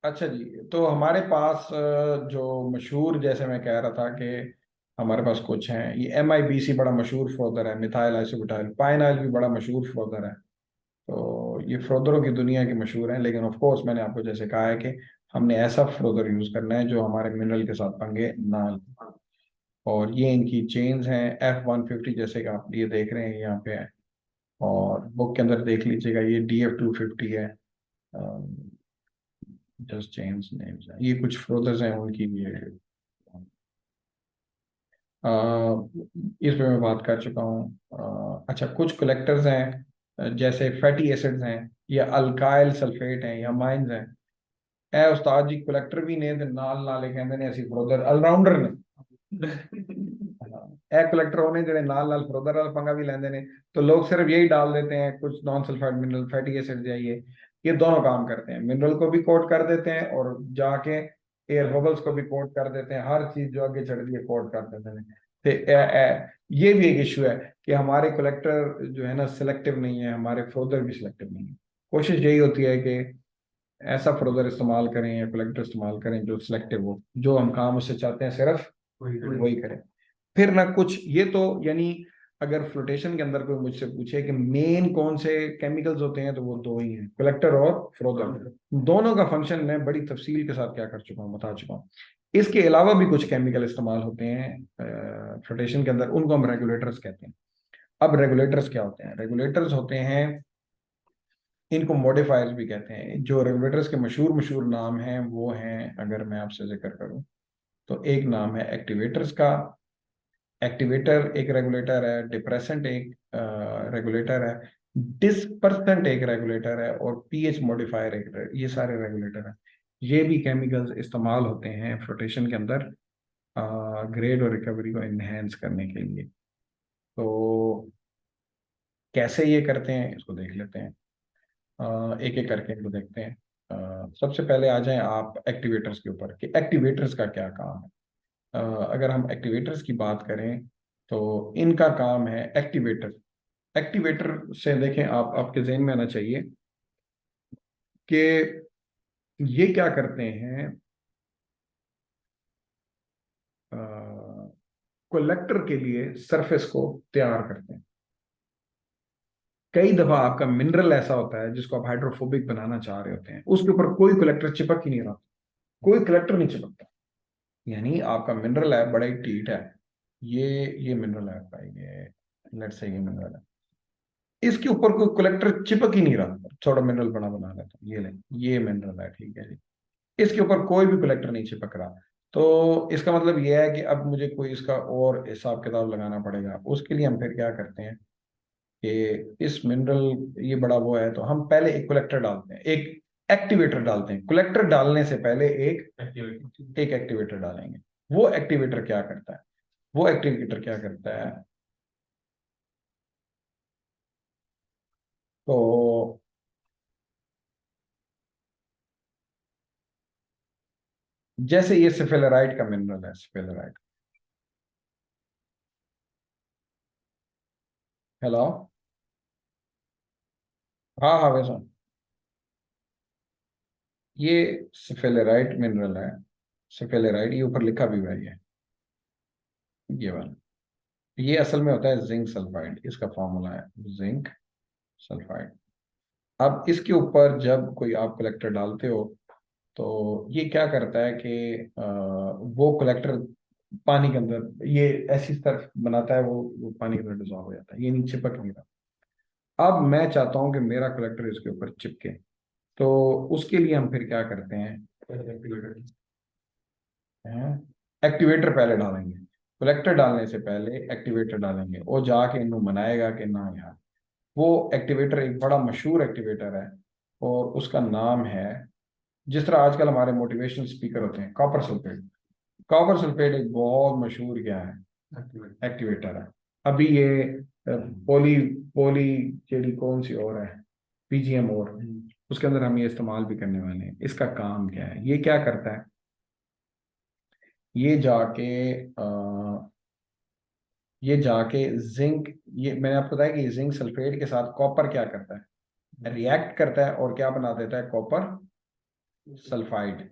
अच्छा जी, तो हमारे पास जो मशहूर, जैसे मैं कह रहा था कि हमारे पास कुछ हैं, ये MIBC बड़ा मशहूर फ्रोदर है, मिथाइल आइसोब्यूटाइल पाइन ऑयल भी बड़ा मशहूर फ्रोदर है। तो ये फ्रोदरों की दुनिया के मशहूर हैं, लेकिन ऑफ कोर्स मैंने आपको जैसे कहा है कि हमने ऐसा फ्रोदर यूज करना है जो हमारे मिनरल के साथ पंगे ना लें। और ये इनकी चेन्स हैं F150, जैसे कि आप ये देख रहे हैं यहाँ पे है। और बुक के अंदर देख लीजिएगा, ये DF250 है। जस्ट चेन्स नेम्स हैं, ये कुछ फ्रोदर्स हैं उनकी भी है। अ, इस पे मैं बात कर चुका हूँ। अच्छा, कुछ कलेक्टर्स हैं जैसे फैटी एसिड्स हैं, या अल्काइल सल्फेट हैं, या माइंस हैं। ए उस्ताद जी, कलेक्टर भी ने ते नाल नाले कहंदे ने ਅਸੀਂ फ्रोदर ऑलराउंडर ने। ए कलेक्टर होने ਜਿਹੜੇ नाल नाल फ्रोदर वाला पंगा भी लेंदे ने। तो लोग सिर्फ यही डाल देते हैं, कुछ non sulphide mineral fatty acid या ये दोनों काम करते हैं, मिनरल को भी कोट कर देते हैं और जाके एयर बबल्स को भी कोट कर देते हैं, हर चीज जो आगे चढ़ रही है कोट कर देते हैं। तो ये भी एक इशू है कि हमारे कलेक्टर जो है ना सिलेक्टिव नहीं है, हमारे फ्रोदर भी सिलेक्टिव नहीं है। कोशिश यही होती है कि ऐसा फ्रोदर इस्तेमाल करें या कलेक्टर इस्तेमाल करें जो सिलेक्टिव हो, जो हम काम उससे चाहते हैं सिर्फ वही करें। फिर ना कुछ ये तो यानी, अगर फ्लोटेशन के अंदर कोई मुझसे पूछे कि मेन कौन से केमिकल्स होते हैं, तो वो दो ही हैं, कलेक्टर और फ्रोदर। दोनों का फंक्शन मैं बड़ी तफसील के साथ क्या कर चुका हूँ, बता चुका हूँ। इसके अलावा भी कुछ केमिकल इस्तेमाल होते हैं फ्लोटेशन के अंदर, उनको हम रेगुलेटर्स कहते हैं। अब रेगुलेटर्स क्या होते हैं? रेगुलेटर्स होते हैं, इनको मॉडिफायर्स भी कहते हैं। जो रेगुलेटर्स के मशहूर मशहूर नाम हैं वो हैं, अगर मैं आपसे जिक्र करूं, तो एक नाम है एक्टिवेटर्स का। एक्टिवेटर एक रेगुलेटर है, डिप्रेसेंट एक रेगुलेटर है, डिस्पर्सेंट एक रेगुलेटर है, और पीएच मॉडिफायर एक, ये सारे रेगुलेटर हैं। ये भी केमिकल्स इस्तेमाल होते हैं फ्लोटेशन के अंदर ग्रेड और रिकवरी को इनहेंस करने के लिए। तो कैसे ये करते हैं इसको देख लेते हैं। एक एक करके इनको देखते हैं। सबसे पहले आ जाएं आप एक्टिवेटर्स के ऊपर कि एक्टिवेटर्स का क्या काम है। अगर हम एक्टिवेटर्स की बात करें तो इनका काम है एक्टिवेटर। एक्टिवेटर से देखें, आप आपके जहन में आना चाहिए कि ये क्या करते हैं। कोलेक्टर के लिए सरफेस को तैयार करते हैं। कई दफा आपका मिनरल ऐसा होता है जिसको आप हाइड्रोफोबिक बनाना चाह रहे होते हैं, उसके ऊपर कोई कलेक्टर चिपक ही नहीं रहा, कोई कलेक्टर नहीं चिपकता। यानी आपका मिनरल है, बड़ा ही टीट है। ये मिनरल है आपका, ये लेट से ये मिनरल है, इसके ऊपर कोई कलेक्टर चिपक ही नहीं रहा। थोड़ा मिनरल बना बना लेता हूं, ये ले, ये मिनरल है, ठीक है जी। इसके ऊपर कोई भी कलेक्टर नहीं चिपक रहा। तो इसका मतलब ये है कि अब मुझे कोई इसका और हिसाब किताब लगाना पड़ेगा। उसके लिए हम फिर क्या करते हैं कि इस मिनरल, ये बड़ा वो है, तो हम पहले एक कलेक्टर डालते हैं, एक एक्टिवेटर डालते हैं। कलेक्टर डालने से पहले एक एक्टिवेटर डालेंगे। वो एक्टिवेटर क्या करता है? वो एक्टिवेटर क्या करता है, तो जैसे ये सफेलराइट का मिनरल है, सफेलराइट। हेलो। हाँ हाँ, वैसा ये सफेलराइट मिनरल है। सफेलराइट, ये ऊपर लिखा भी हुआ है, ये वाला। ये असल में होता है जिंक सल्फाइड, इसका फॉर्मूला है जिंक सल्फाइड। अब इसके ऊपर जब कोई आप कलेक्टर डालते हो, तो ये क्या करता है कि वो कलेक्टर पानी के अंदर ये ऐसी तरफ बनाता है, वो पानी के अंदर डिजॉल्व हो जाता है, ये नहीं चिपक नहीं रहा। अब मैं चाहता हूँ कि मेरा कलेक्टर इसके ऊपर चिपके। तो उसके लिए हम फिर क्या करते हैं, एक्टिवेटर पहले डालेंगे। कलेक्टर डालने से पहले एक्टिवेटर डालेंगे, वो जाके इन्हें मनाएगा कि ना यार। वो एक्टिवेटर एक बड़ा मशहूर एक्टिवेटर है, और उसका नाम है, जिस तरह आजकल हमारे मोटिवेशनल स्पीकर होते हैं, कॉपर सल्फेट। कॉपर सल्फेट एक बहुत मशहूर क्या है, एक्टिवेटर है। अभी ये पोली पोली जेडी कौन सी और है, PGM, और उसके अंदर हम ये इस्तेमाल भी करने वाले हैं। इसका काम क्या है, ये क्या करता है, ये जाके ये जाके जिंक, ये मैंने आपको बताया कि जिंक सल्फेट के साथ कॉपर क्या करता है, रिएक्ट करता है और क्या बना देता है, कॉपर सल्फाइड,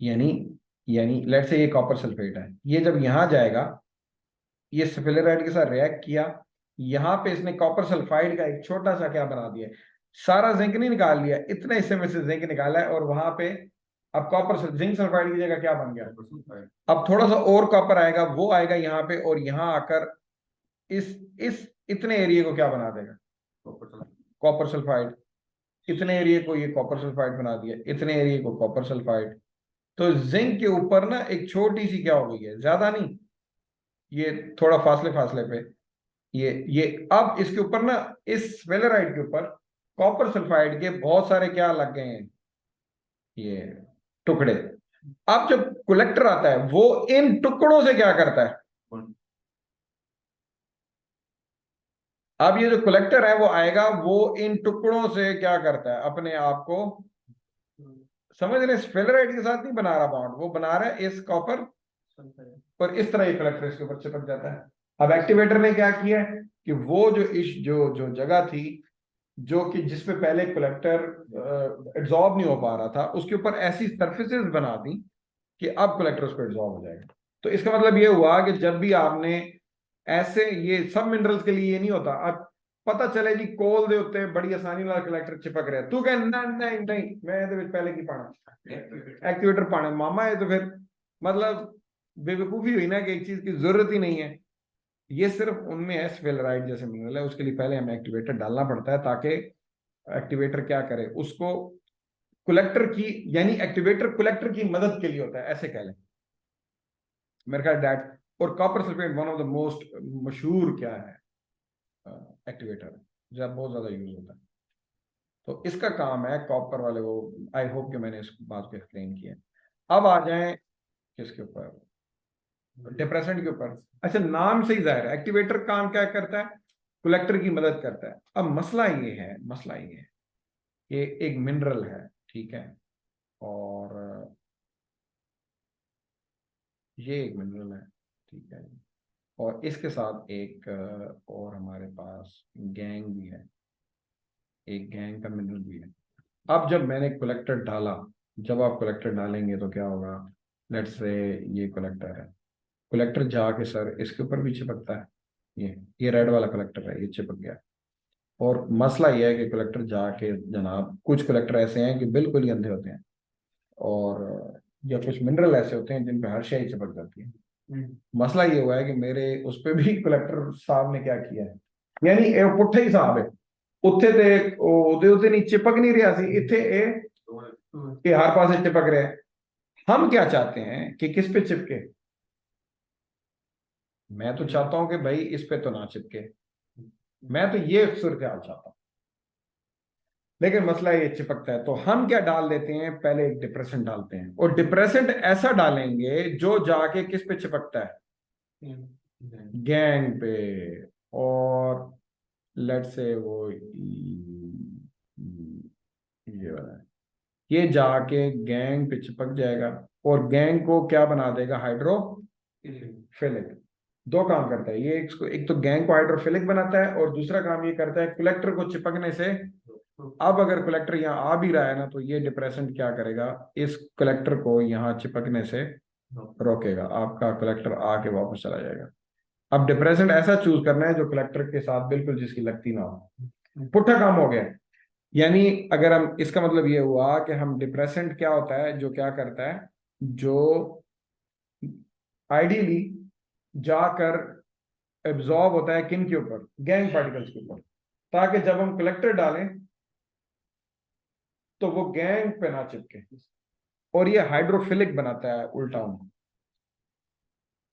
यानी यानी लेट्स से ये कॉपर सल्फेट है, ये जब यहां जाएगा, ये स्फेलेराइड के साथ रिएक्ट किया, यहां पे इसने कॉपर सल्फाइड का एक छोटा सा क्या बना दिया, सारा जिंक नहीं निकाल लिया, इतने हिस्से में से जिंक निकाला है, और वहां पे अब कॉपर जिंक सल्फाइड की जगह क्या बन गया, अब थोड़ा सा और कॉपर आएगा, वो आएगा यहाँ पे, और यहाँ आकर इस इतने एरिया को क्या बना देगा, कॉपर सल्फाइड। इतने एरिया को ये कॉपर सल्फाइड बना दिया, इतने एरिया को कॉपर सल्फाइड। तो जिंक के ऊपर ना एक छोटी सी क्या हो गई है, ज्यादा नहीं, ये थोड़ा फासले फासले पे, ये अब इसके ऊपर ना, इस स्फेलेराइड के ऊपर कॉपर सल्फाइड के बहुत सारे क्या लग गए हैं, ये टुकड़े। अब जब कलेक्टर आता है वो इन टुकड़ों से क्या करता है, अब ये जो कलेक्टर है वो आएगा, वो इन टुकड़ों से क्या करता है, अपने आप को, समझ रहे, स्फेलेराइड के साथ नहीं बना रहा बॉन्ड, वो बना रहा है इस कॉपर, और इस तरह ये कलेक्टर इसके ऊपर चिपक जाता है। अब एक्टिवेटर ने क्या किया है कि वो जो इस जो जो जगह थी, जो कि जिसपे पहले कलेक्टर एब्जॉर्ब नहीं हो पा रहा था, उसके ऊपर ऐसी सरफेसेस बना दी कि अब कलेक्टर उस पर एब्जॉर्ब हो जाएगा। तो इसका मतलब ये हुआ कि जब भी आपने ऐसे, ये सब मिनरल्स के लिए ये नहीं होता, अब पता चले जी कोल दे उत्ते बड़ी आसानी नाल कलेक्टर चिपक रहा, तू कह नहीं नहीं मैं ਇਹਦੇ ਵਿੱਚ पहले की पाना एक्टिवेटर पाना मामा, है तो फिर मतलब बेवकूफी हुई ना, कि एक चीज की जरूरत ही नहीं है। ये सिर्फ उनमें है, स्फेलेराइड जैसे मिनरल है, उसके लिए पहले हमें एक्टिवेटर डालना पड़ता है, ताकि एक्टिवेटर क्या करे, उसको कलेक्टर की, यानी एक्टिवेटर कलेक्टर की मदद के लिए होता है, ऐसे कह लें मेरे ख्याल डैट। और copper sulphate one of the most मशहूर क्या है एक्टिवेटर, जो बहुत ज्यादा यूज होता है। तो इसका काम है कॉपर वाले वो, आई होप कि मैंने इस बात को एक्सप्लेन किया। अब आ जाएं किसके ऊपर, डिप्रेसेंट के ऊपर। अच्छा, नाम से ही जाहिर है एक्टिवेटर काम क्या करता है, कलेक्टर की मदद करता है। अब मसला ये है कि एक मिनरल है, ठीक है, और ये एक मिनरल है, ठीक है, और इसके साथ एक और हमारे पास गैंग भी है, एक गैंग का मिनरल भी है। अब जब मैंने कलेक्टर डाला, जब आप कलेक्टर डालेंगे तो क्या होगा, लेट्स से ये कलेक्टर है, कलेक्टर जाके सर इसके ऊपर भी चिपकता है, ये रेड वाला कलेक्टर है, ये चिपक गया। और मसला ये है कि कलेक्टर जाके, जनाब कुछ कलेक्टर ऐसे हैं कि बिल्कुल ही अंधे होते हैं, और या कुछ मिनरल ऐसे होते हैं जिन पे हर शय चिपक जाती है। मसला ये हुआ है कि मेरे उस पे भी कलेक्टर साहब ने क्या किया है, यानी ये पुट्ठा ही साहब है, ਉੱਥੇ ਤੇ ਉਹਦੇ ਨਹੀਂ चिपक नहीं रहा सी, इत्थे ये हर पासे चिपक रहे हैं। हम क्या चाहते हैं कि किस पे चिपके, मैं तो चाहता हूं कि भाई इस पे तो ना चिपके, मैं तो ये सूरत हाल चाहता हूं, लेकिन मसला ये चिपकता है। तो हम क्या डाल देते हैं, पहले एक डिप्रेसेंट डालते हैं, और डिप्रेसेंट ऐसा डालेंगे जो जाके किस पे चिपकता है, गैंग पे, और लेट से वो ये वाला है, ये जाके गैंग पे चिपक जाएगा, और गैंग को क्या बना देगा, हाइड्रोफिलिक। दो काम करता है ये, एक तो गैंग को हाइड्रोफिलिक बनाता है, और दूसरा काम ये करता है कलेक्टर को चिपकने से। अब अगर कलेक्टर यहाँ आ भी रहा है ना, तो ये डिप्रेसेंट क्या करेगा, इस कलेक्टर को यहाँ चिपकने से रोकेगा, आपका कलेक्टर आके वापस चला जाएगा। अब डिप्रेसेंट ऐसा चूज करना है जो कलेक्टर के साथ बिल्कुल जिसकी लगती ना हो, पुट्ठा काम हो गया। यानी अगर हम, इसका मतलब ये हुआ कि हम डिप्रेसेंट क्या होता है, जो क्या करता है, जो आइडियली जाकर एब्जॉर्ब होता है किन के ऊपर, गैंग पार्टिकल्स के ऊपर, ताकि जब हम कलेक्टर डालें तो वो गैंग पे ना चिपके, और ये हाइड्रोफिलिक बनाता है उल्टा उनको।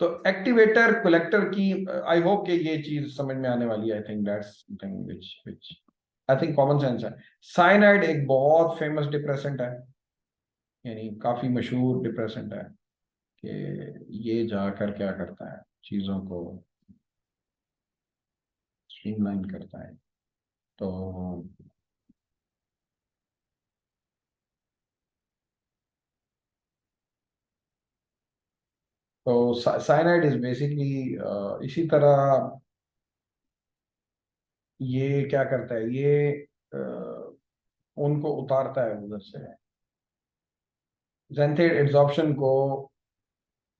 तो एक्टिवेटर कलेक्टर की, आई होप कि ये चीज समझ में आने वाली है। I think that's something which I think common sense है। साइनाइड एक बहुत फेमस डिप्रेसेंट है, यानी काफी मशहूर डिप्रेसेंट है, कि ये जाकर क्या करता है, चीजों को स्ट्रीमलाइन करता है। तो साइनाइड इज बेसिकली इसी तरह, ये क्या करता है, ये अ, उनको उतारता है उधर से, ज़ैंथेट एड्सॉर्प्शन को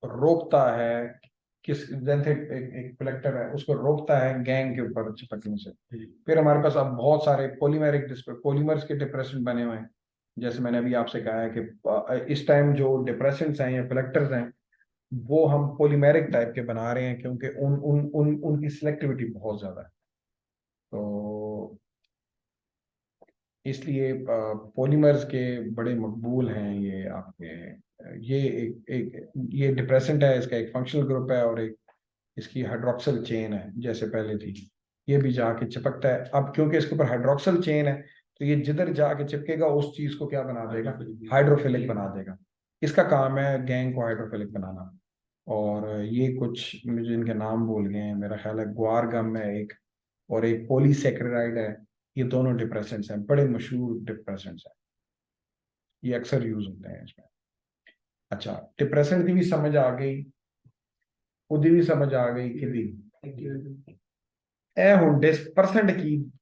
रोकता है। किस ज़ैंथेट एक कलेक्टर है, उसको रोकता है गैंग के ऊपर चिपकने से। फिर हमारे पास अब बहुत सारे पॉलीमर्स के डिप्रेशन बने हुए हैं। जैसे मैंने अभी आपसे कहा है कि इस टाइम जो डिप्रेशंस हैं या कलेक्टर्स हैं, वो हम पॉलीमेरिक टाइप के बना रहे हैं, क्योंकि उन उन उन उनकी सिलेक्टिविटी बहुत ज्यादा है। तो इसलिए पॉलीमर्स के बड़े मकबूल हैं ये आपके। ये एक ये डिप्रेसेंट है, इसका एक फंक्शनल ग्रुप है, और एक इसकी हाइड्रोक्सिल चेन है जैसे पहले थी। ये भी जाके चिपकता है। अब क्योंकि इसके ऊपर हाइड्रोक्सिल चेन है, तो ये जिधर जाके चिपकेगा उस चीज को क्या बना देगा, हाइड्रोफिलिक बना देगा। इसका काम है गैंग को हाइड्रोफिलिक बनाना। और ये कुछ मुझे इनके नाम भूल गए हैं, मेरा ख्याल है ग्वार गम है एक, और एक पॉलीसेक्रेराइड है। ये दोनों डिप्रेसेंट्स हैं, बड़े मशहूर डिप्रेसेंट्स हैं, ये अक्सर यूज होते हैं इसमें। अच्छा, डिप्रेसेंट की भी समझ आ गई, ਉਹਦੀ भी समझ आ गई कि ਇਹ ਹੁਣ ਡਿਸਪਰਸੈਂਟ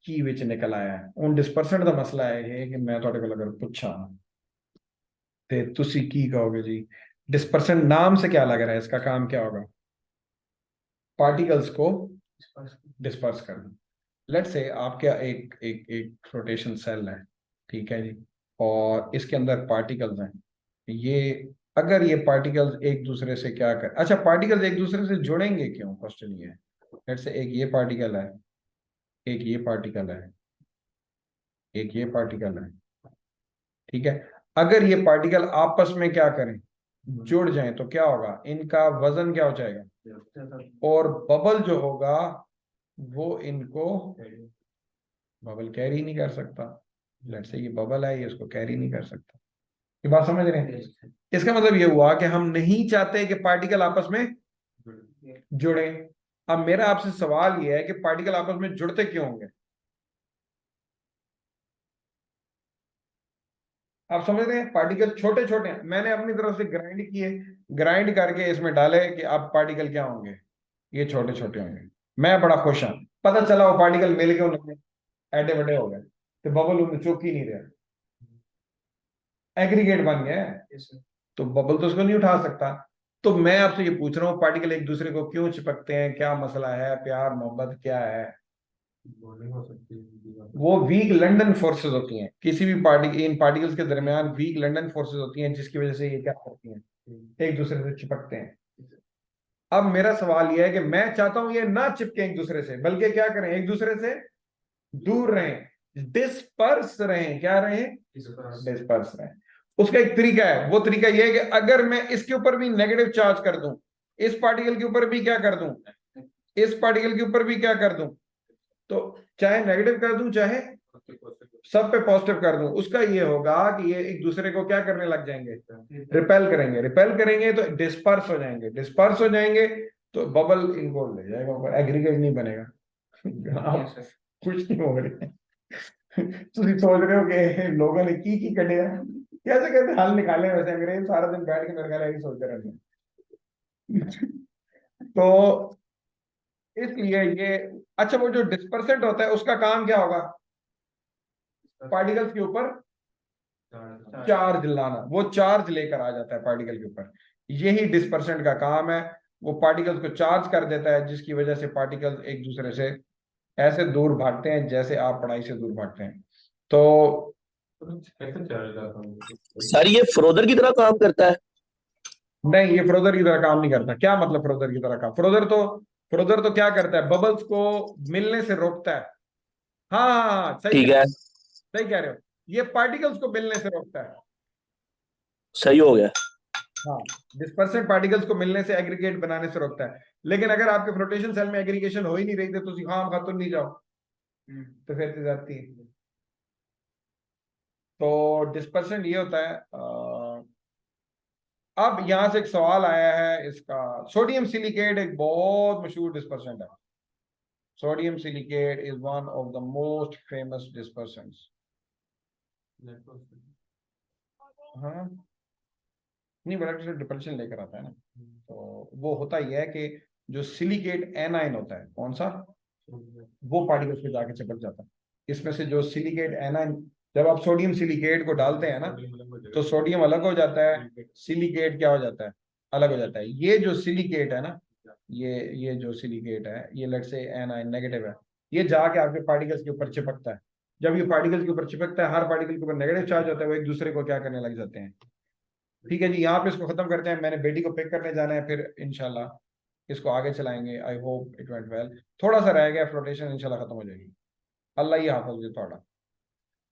ਕੀ ਵਿੱਚ ਨਿਕਲ ਆਇਆ ਹੈ। ਹੁਣ ਡਿਸਪਰਸੈਂਟ ਦਾ ਮਸਲਾ ਇਹ ਹੈ ਕਿ ਮੈਂ ਤੁਹਾਡੇ ਕੋਲ अगर पूछा ਤੇ ਤੁਸੀਂ ਕੀ कहोगे जी। डिस्पर्सेंट नाम से क्या लग रहा है, इसका काम क्या होगा, पार्टिकल्स को डिस्पर्स करना। लेट से आपके एक एक एक रोटेशन सेल है, ठीक है जी, और इसके अंदर पार्टिकल्स हैं। ये अगर ये पार्टिकल्स एक दूसरे से क्या कर, अच्छा पार्टिकल्स एक दूसरे से जुड़ेंगे क्यों, क्वेश्चन ये है। लेट से एक ये पार्टिकल है, एक ये पार्टिकल है, एक ये पार्टिकल है, ठीक है। अगर ये पार्टिकल आपस में क्या करें, जुड़ जाएं, तो क्या होगा, इनका वजन क्या हो जाएगा, और बबल जो होगा वो इनको बबल कैरी नहीं कर सकता। लेट से ये बबल है, ये इसको कैरी नहीं कर सकता। ये बात समझ रहे हैं। इसका मतलब ये हुआ कि हम नहीं चाहते कि पार्टिकल आपस में जुड़े। अब मेरा आपसे सवाल ये है कि पार्टिकल आपस में जुड़ते क्यों होंगे, आप समझ रहे हैं। पार्टिकल छोटे छोटे हैं, मैंने अपनी तरफ से ग्राइंड किए, ग्राइंड करके इसमें डाले कि अब पार्टिकल क्या होंगे, ये छोटे छोटे होंगे। मैं बड़ा खुश हूं, पता चला वो पार्टिकल मिल के उन्होंने एडे बड़े हो गए, तो बबल उनमें चुक ही नहीं रहा, एग्रीगेट बन गया है। तो बबल तो उसको नहीं उठा सकता। तो मैं आपसे ये पूछ रहा हूँ, पार्टिकल एक दूसरे को क्यों चिपकते हैं, क्या मसला है, प्यार मोहब्बत क्या है। वो वीक लंदन फोर्सेस होती हैं, किसी भी पार्टी इन पार्टिकल्स के दरमियान वीक लंदन फोर्सेस होती हैं, जिसकी वजह से ये क्या करती हैं, एक दूसरे से चिपकते हैं। अब मेरा सवाल यह है कि मैं चाहता हूं ये ना चिपके एक दूसरे से, बल्कि क्या करें, एक दूसरे से दूर रहें, डिस्पर्स रहें, क्या रहें, डिस्पर्स रहें। उसका एक तरीका है, वो तरीका यह है कि अगर मैं इसके ऊपर भी नेगेटिव चार्ज कर दूं, इस पार्टिकल के ऊपर भी क्या कर दूं, इस पार्टिकल के ऊपर भी क्या कर दूं, तो चाहे नेगेटिव कर दूं चाहे सब पे पॉजिटिव कर दूं, उसका ये होगा कि ये एक दूसरे को क्या करने लग जाएंगे, रिपेल करेंगे। रिपेल करेंगे तो डिस्पर्स हो जाएंगे, डिस्पर्स हो जाएंगे तो बबल इनको ले जाएगा ऊपर, एग्रीगेट नहीं बनेगा। आप कुछ नहीं हो रहे तुम सोच रहे हो कि लोगों ने की कटे कैसे कैसे हल निकाले, वैसे अंग्रेज सारा दिन बैठ के मेरे ख्याल यही सोचते रहते हैं। तो इसलिए ये, अच्छा वो जो डिस्पर्सेंट होता है उसका काम क्या होगा, पार्टिकल्स के ऊपर चार्ज लाना, वो चार्ज लेकर आ जाता है पार्टिकल के ऊपर। यही डिस्पर्सेंट का काम है, वो पार्टिकल्स को चार्ज कर देता है, जिसकी वजह से पार्टिकल्स एक दूसरे से ऐसे दूर भागते हैं जैसे आप पढ़ाई से दूर भागते हैं। तो सर ये फ्रोदर की तरह काम करता है। नहीं, ये फ्रोजर की तरह काम नहीं करता। क्या मतलब फ्रोजर की तरह काम, फ्रोजर तो क्या करता है, बबल्स को मिलने से रोकता है। हाँ हाँ हाँ हाँ, ठीक है, सही कह रहे हो। ये पार्टिकल्स को मिलने से रोकता है। सही हो गया। हाँ, डिस्पर्सेंट पार्टिकल्स को मिलने से एग्रीगेट बनाने से रोकता है। लेकिन अगर आपके फ्लोटेशन सेल में एग्रीगेशन हो ही नहीं रही थी, तो खाम खातुन नहीं जाओ, तो फिर तो जाती है। तो डिस्पर्सेंट ये होता है। अब यहां से एक सवाल आया है इसका, सोडियम सिलिकेट एक बहुत मशहूर डिस्पर्सेंट है। Sodium silicate is one of the most famous dispersants. हाँ, नहीं बड़ा डिप्रेशन लेकर आता है ना। तो वो होता ही है कि जो सिलिकेट एनाइन होता है, कौन सा, वो पार्टिकल्स पे जाके चिपक जाता है। इसमें से जो सिलिकेट एनाइन जब आप सोडियम सिलिकेट को डालते हैं ना, तो सोडियम अलग हो जाता है, सिलिकेट क्या हो जाता है, अलग हो जाता है। ये जो सिलिकेट है ना, ये जो सिलिकेट है, ये लेट्स से एनाइन नेगेटिव है, ये जाके आपके पार्टिकल्स के ऊपर चिपकता है। जब ये पार्टिकल्स के ऊपर चिपकता है, हर पार्टिकल के ऊपर नेगेटिव चार्ज होता है, वो एक दूसरे को क्या करने लग जाते हैं। ठीक है जी, यहाँ पे इसको खत्म करते हैं, मैंने बेटी को पिक करने जाना है, फिर इंशाल्लाह इसको आगे चलाएंगे। I hope it went well. थोड़ा सा रह गया फ्लोटेशन, इंशाल्लाह खत्म हो जाएगी। अल्लाह ही हाफिज़ जी थोड़ा।